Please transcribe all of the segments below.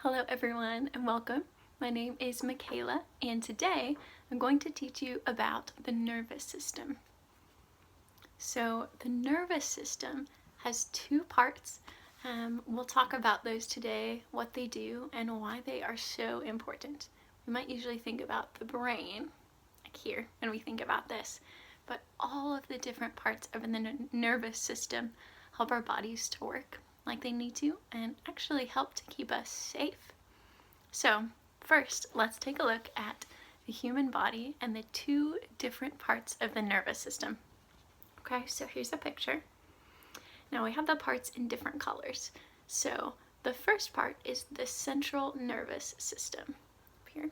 Hello everyone and welcome. My name is Michaela and today I'm going to teach you about the nervous system. So the nervous system has two parts. We'll talk about those today, what they do and why they are so important. We might usually think about the brain, like here, when we think about this, but all of the different parts of the nervous system help our bodies to work like they need to and actually help to keep us safe. So first, let's take a look at the human body and the two different parts of the nervous system. Okay, so here's a picture. Now we have the parts in different colors. So the first part is the central nervous system. Up here.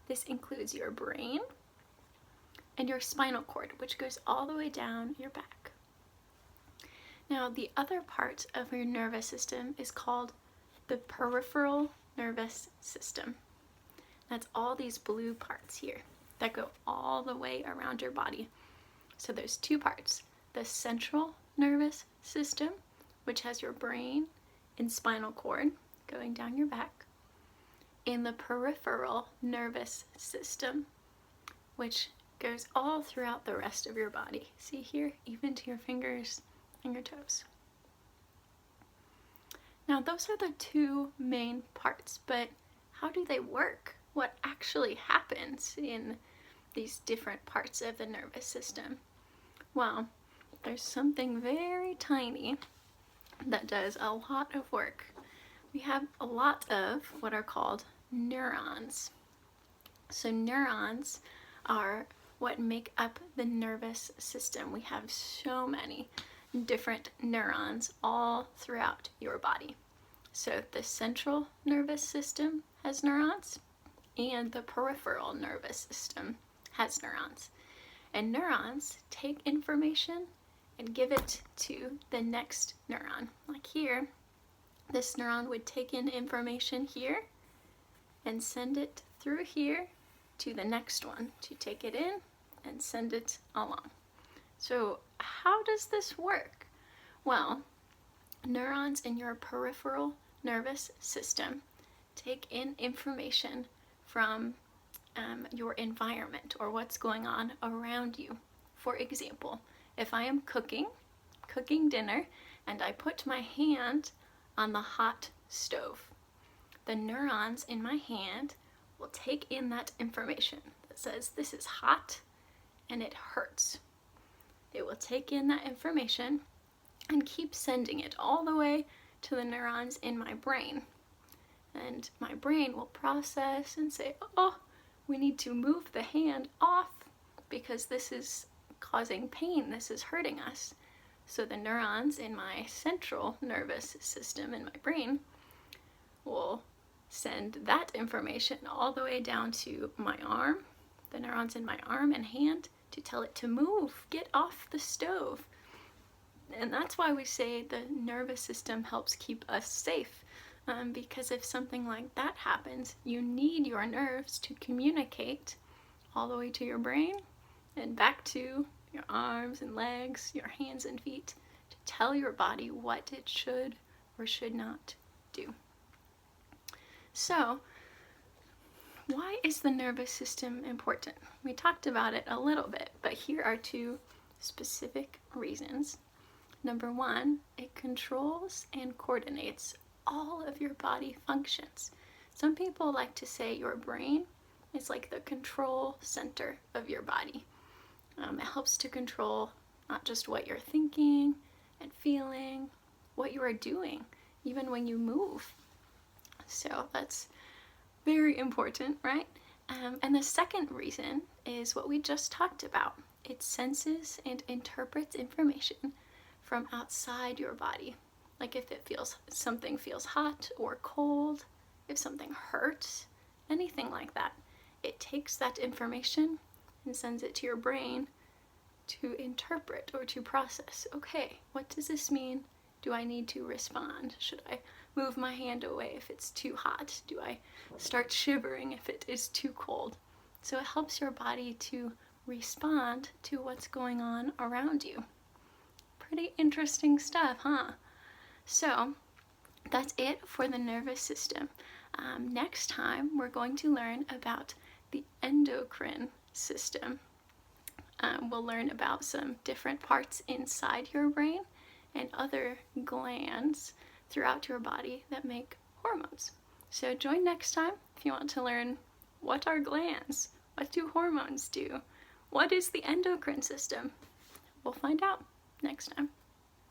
This includes your brain and your spinal cord, which goes all the way down your back. Now, the other part of your nervous system is called the peripheral nervous system. That's all these blue parts here that go all the way around your body. So there's two parts, the central nervous system, which has your brain and spinal cord going down your back, and the peripheral nervous system, which goes all throughout the rest of your body. See here, even to your fingers and your toes. Now those are the two main parts, but how do they work? What actually happens in these different parts of the nervous system? Well, there's something very tiny that does a lot of work. We have a lot of what are called neurons. So neurons are what make up the nervous system. We have so many different neurons all throughout your body. So the central nervous system has neurons and the peripheral nervous system has neurons. And neurons take information and give it to the next neuron. Like here, this neuron would take in information here and send it through here to the next one to take it in and send it along. So how does this work? Well, neurons in your peripheral nervous system take in information from your environment or what's going on around you. For example, if I am cooking dinner and I put my hand on the hot stove, the neurons in my hand will take in that information that says this is hot and it hurts. It will take in that information and keep sending it all the way to the neurons in my brain. And my brain will process and say, oh, we need to move the hand off because this is causing pain, this is hurting us. So the neurons in my central nervous system in my brain will send that information all the way down to my arm, the neurons in my arm and hand, to tell it to move, get off the stove. And that's why we say the nervous system helps keep us safe, because if something like that happens, you need your nerves to communicate all the way to your brain and back to your arms and legs, your hands and feet, to tell your body what it should or should not do. So, why is the nervous system important? We talked about it a little bit, but here are two specific reasons. Number one, it controls and coordinates all of your body functions. Some people like to say your brain is like the control center of your body. It helps to control not just what you're thinking and feeling, what you are doing, even when you move. So that's very important, right? And the second reason is what we just talked about. It senses and interprets information from outside your body. Like if something feels hot or cold, if something hurts, anything like that. It takes that information and sends it to your brain to interpret or to process. Okay, what does this mean? Do I need to respond? Should I move my hand away if it's too hot? Do I start shivering if it is too cold? So it helps your body to respond to what's going on around you. Pretty interesting stuff, huh? So that's it for the nervous system. Next time, we're going to learn about the endocrine system. We'll learn about some different parts inside your brain and other glands throughout your body that make hormones. So join next time if you want to learn what are glands, what do hormones do, what is the endocrine system. We'll find out next time.